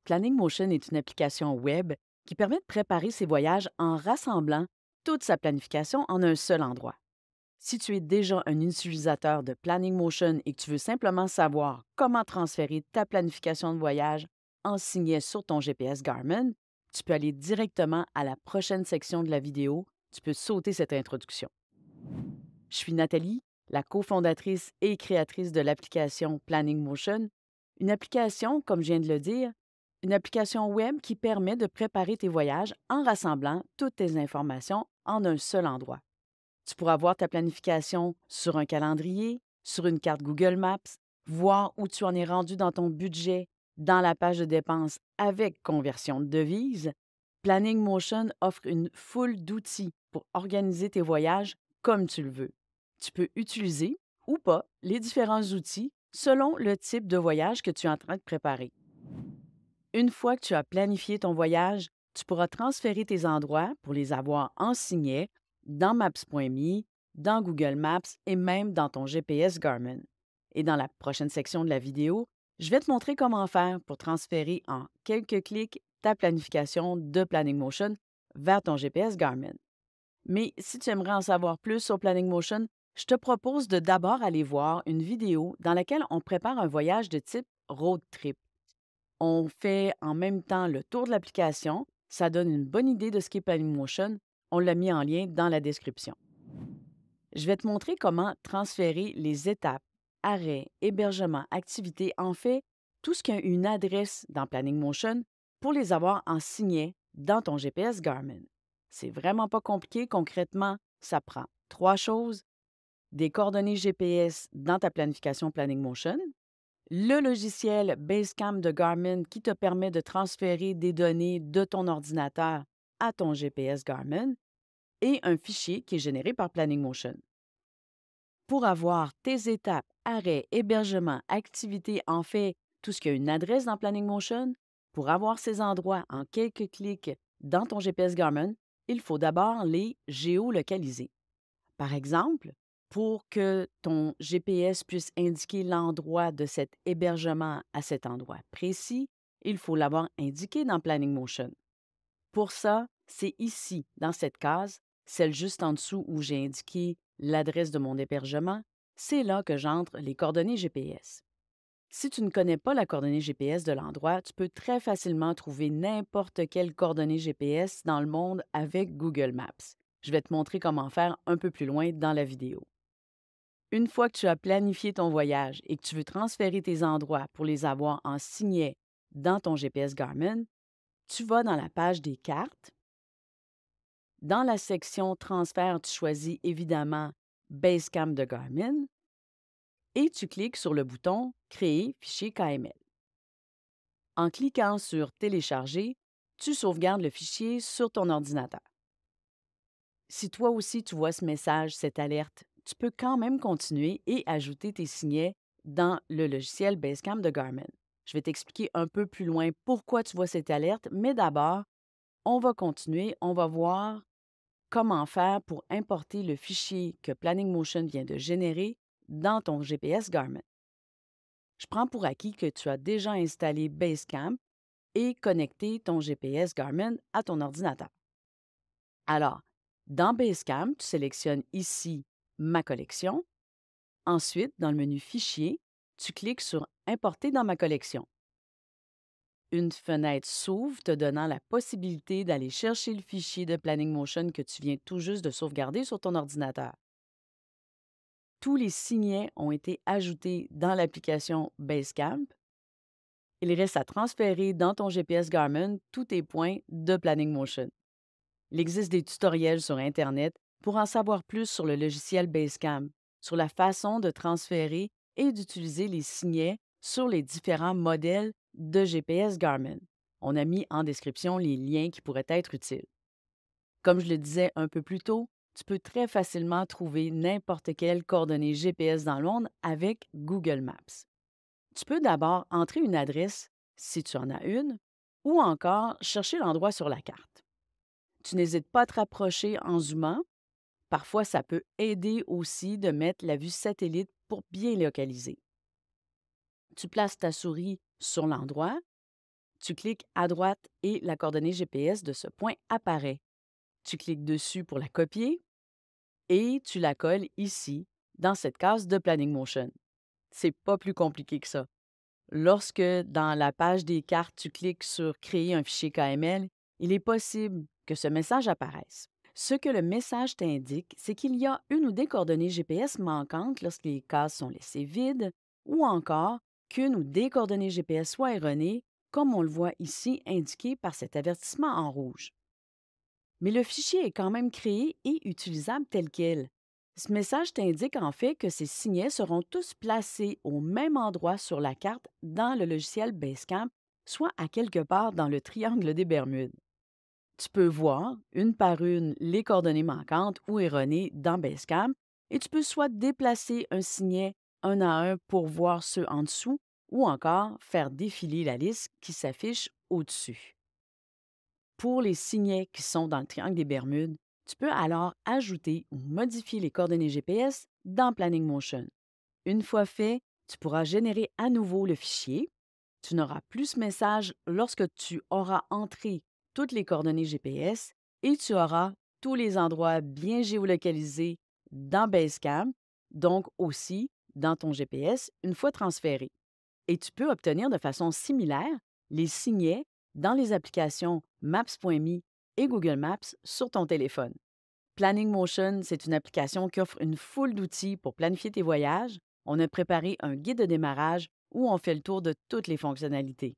Planning Motion est une application web qui permet de préparer ses voyages en rassemblant toute sa planification en un seul endroit. Si tu es déjà un utilisateur de Planning Motion et que tu veux simplement savoir comment transférer ta planification de voyage en signet sur ton GPS Garmin, tu peux aller directement à la prochaine section de la vidéo. Tu peux sauter cette introduction. Je suis Nathalie, la cofondatrice et créatrice de l'application Planning Motion, une application, comme je viens de le dire, une application web qui permet de préparer tes voyages en rassemblant toutes tes informations en un seul endroit. Tu pourras voir ta planification sur un calendrier, sur une carte Google Maps, voir où tu en es rendu dans ton budget, dans la page de dépenses avec conversion de devises. Planning Motion offre une foule d'outils pour organiser tes voyages comme tu le veux. Tu peux utiliser ou pas les différents outils selon le type de voyage que tu es en train de préparer. Une fois que tu as planifié ton voyage, tu pourras transférer tes endroits pour les avoir en signet dans Maps.me, dans Google Maps et même dans ton GPS Garmin. Et dans la prochaine section de la vidéo, je vais te montrer comment faire pour transférer en quelques clics ta planification de Planning Motion vers ton GPS Garmin. Mais si tu aimerais en savoir plus sur Planning Motion, je te propose de d'abord aller voir une vidéo dans laquelle on prépare un voyage de type road trip. On fait en même temps le tour de l'application. Ça donne une bonne idée de ce qu'est Planning Motion. On l'a mis en lien dans la description. Je vais te montrer comment transférer les étapes, arrêts, hébergements, activités, en fait, tout ce qui a une adresse dans Planning Motion pour les avoir en signet dans ton GPS Garmin. C'est vraiment pas compliqué. Concrètement, ça prend trois choses: des coordonnées GPS dans ta planification Planning Motion, le logiciel Basecamp de Garmin qui te permet de transférer des données de ton ordinateur à ton GPS Garmin et un fichier qui est généré par Planning Motion. Pour avoir tes étapes, arrêts, hébergements, activités, en fait, tout ce qui a une adresse dans Planning Motion, pour avoir ces endroits en quelques clics dans ton GPS Garmin, il faut d'abord les géolocaliser. Par exemple, pour que ton GPS puisse indiquer l'endroit de cet hébergement à cet endroit précis, il faut l'avoir indiqué dans Planning Motion. Pour ça, c'est ici, dans cette case, celle juste en dessous où j'ai indiqué l'adresse de mon hébergement, c'est là que j'entre les coordonnées GPS. Si tu ne connais pas la coordonnée GPS de l'endroit, tu peux très facilement trouver n'importe quelle coordonnée GPS dans le monde avec Google Maps. Je vais te montrer comment faire un peu plus loin dans la vidéo. Une fois que tu as planifié ton voyage et que tu veux transférer tes endroits pour les avoir en signet dans ton GPS Garmin, tu vas dans la page des cartes. Dans la section Transfert, tu choisis évidemment Basecamp de Garmin et tu cliques sur le bouton Créer fichier KML. En cliquant sur Télécharger, tu sauvegardes le fichier sur ton ordinateur. Si toi aussi tu vois ce message, cette alerte, tu peux quand même continuer et ajouter tes signets dans le logiciel Basecamp de Garmin. Je vais t'expliquer un peu plus loin pourquoi tu vois cette alerte, mais d'abord, on va continuer, on va voir comment faire pour importer le fichier que Planning Motion vient de générer dans ton GPS Garmin. Je prends pour acquis que tu as déjà installé Basecamp et connecté ton GPS Garmin à ton ordinateur. Alors, dans Basecamp, tu sélectionnes ici Ma collection. Ensuite, dans le menu Fichier, tu cliques sur Importer dans ma collection. Une fenêtre s'ouvre te donnant la possibilité d'aller chercher le fichier de Planning Motion que tu viens tout juste de sauvegarder sur ton ordinateur. Tous les signets ont été ajoutés dans l'application Basecamp. Il reste à transférer dans ton GPS Garmin tous tes points de Planning Motion. Il existe des tutoriels sur Internet pour en savoir plus sur le logiciel Basecamp, sur la façon de transférer et d'utiliser les signets sur les différents modèles de GPS Garmin. On a mis en description les liens qui pourraient être utiles. Comme je le disais un peu plus tôt, tu peux très facilement trouver n'importe quelle coordonnée GPS dans le monde avec Google Maps. Tu peux d'abord entrer une adresse, si tu en as une, ou encore chercher l'endroit sur la carte. Tu n'hésites pas à te rapprocher en zoomant. Parfois, ça peut aider aussi de mettre la vue satellite pour bien localiser. Tu places ta souris sur l'endroit, Tu cliques à droite et la coordonnée GPS de ce point apparaît. Tu cliques dessus pour la copier et tu la colles ici, dans cette case de Planning Motion. C'est pas plus compliqué que ça. Lorsque, dans la page des cartes, tu cliques sur Créer un fichier KML, il est possible que ce message apparaisse. Ce que le message t'indique, c'est qu'il y a une ou des coordonnées GPS manquantes lorsque les cases sont laissées vides, ou encore qu'une ou des coordonnées GPS soient erronées, comme on le voit ici indiqué par cet avertissement en rouge. Mais le fichier est quand même créé et utilisable tel quel. Ce message t'indique en fait que ces signets seront tous placés au même endroit sur la carte dans le logiciel Basecamp, soit à quelque part dans le triangle des Bermudes. Tu peux voir, une par une, les coordonnées manquantes ou erronées dans Basecamp et tu peux soit déplacer un signet un à un pour voir ceux en dessous ou encore faire défiler la liste qui s'affiche au-dessus. Pour les signets qui sont dans le triangle des Bermudes, tu peux alors ajouter ou modifier les coordonnées GPS dans Planning Motion. Une fois fait, tu pourras générer à nouveau le fichier. Tu n'auras plus ce message lorsque tu auras entré toutes les coordonnées GPS et tu auras tous les endroits bien géolocalisés dans Basecamp, donc aussi dans ton GPS une fois transféré. Et tu peux obtenir de façon similaire les signets dans les applications Maps.me et Google Maps sur ton téléphone. Planning Motion, c'est une application qui offre une foule d'outils pour planifier tes voyages. On a préparé un guide de démarrage où on fait le tour de toutes les fonctionnalités.